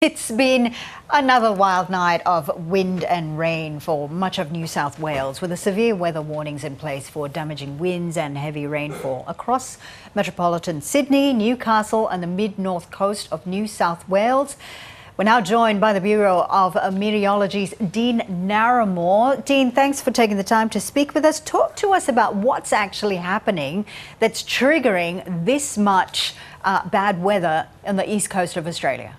It's been another wild night of wind and rain for much of New South Wales, with the severe weather warnings in place for damaging winds and heavy rainfall across metropolitan Sydney, Newcastle and the mid-north coast of New South Wales. We're now joined by the Bureau of Meteorology's Dean Narramore. Dean, thanks for taking the time to speak with us. Talk to us about what's actually happening that's triggering this much bad weather on the east coast of Australia.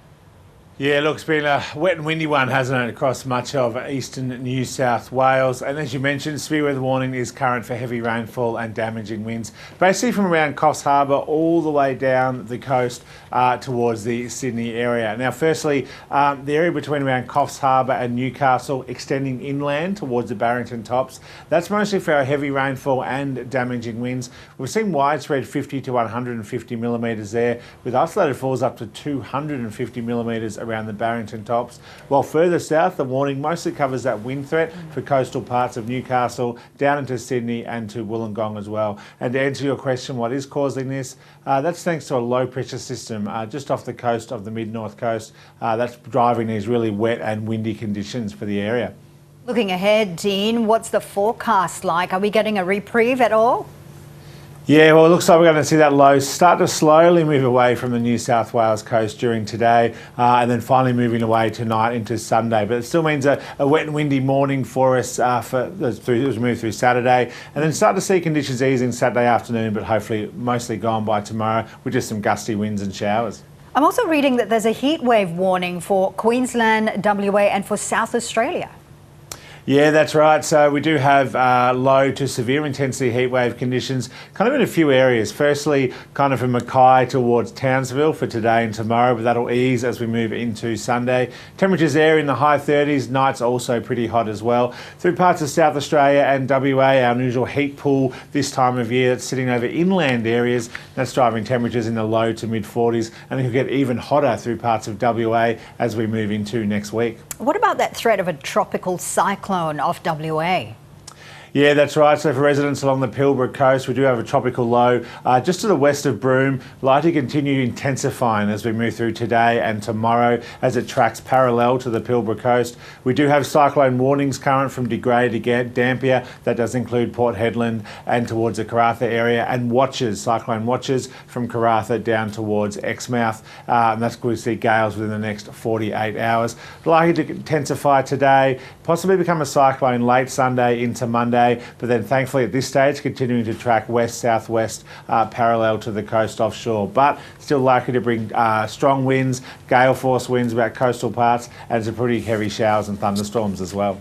Yeah, look, it's been a wet and windy one, hasn't it, across much of eastern New South Wales. And as you mentioned, severe weather warning is current for heavy rainfall and damaging winds, basically from around Coffs Harbour all the way down the coast towards the Sydney area. Now, firstly, the area between around Coffs Harbour and Newcastle extending inland towards the Barrington Tops, that's mostly for our heavy rainfall and damaging winds. We've seen widespread 50 to 150 millimetres there, with isolated falls up to 250 millimetres around the Barrington Tops. While further south, the warning mostly covers that wind threat for coastal parts of Newcastle, down into Sydney and to Wollongong as well. And to answer your question, what is causing this? That's thanks to a low pressure system just off the coast of the mid-north coast. That's driving these really wet and windy conditions for the area. Looking ahead, Dean, what's the forecast like? Are we getting a reprieve at all? Yeah, well, it looks like we're going to see that low start to slowly move away from the New South Wales coast during today and then finally moving away tonight into Sunday. But it still means a wet and windy morning for us as we move through Saturday, and then start to see conditions easing Saturday afternoon, but hopefully mostly gone by tomorrow with just some gusty winds and showers. I'm also reading that there's a heat wave warning for Queensland, WA and for South Australia. Yeah, that's right. So we do have low to severe intensity heatwave conditions kind of in a few areas. Firstly, kind of from Mackay towards Townsville for today and tomorrow, but that'll ease as we move into Sunday. Temperatures there in the high 30s, nights also pretty hot as well. Through parts of South Australia and WA, our unusual heat pool this time of year, it's sitting over inland areas. That's driving temperatures in the low to mid 40s, and it could get even hotter through parts of WA as we move into next week. What about that threat of a tropical cyclone off WA? Yeah, that's right. So for residents along the Pilbara coast, we do have a tropical low just to the west of Broome, likely to continue intensifying as we move through today and tomorrow as it tracks parallel to the Pilbara coast. We do have cyclone warnings current from De Grey to Dampier. That does include Port Hedland and towards the Karratha area, and watches, cyclone watches from Karratha down towards Exmouth. And that's going to see gales within the next 48 hours. Likely to intensify today, possibly become a cyclone late Sunday into Monday. But then thankfully at this stage continuing to track west-southwest parallel to the coast offshore, but still likely to bring strong winds, gale force winds about coastal parts, and some pretty heavy showers and thunderstorms as well.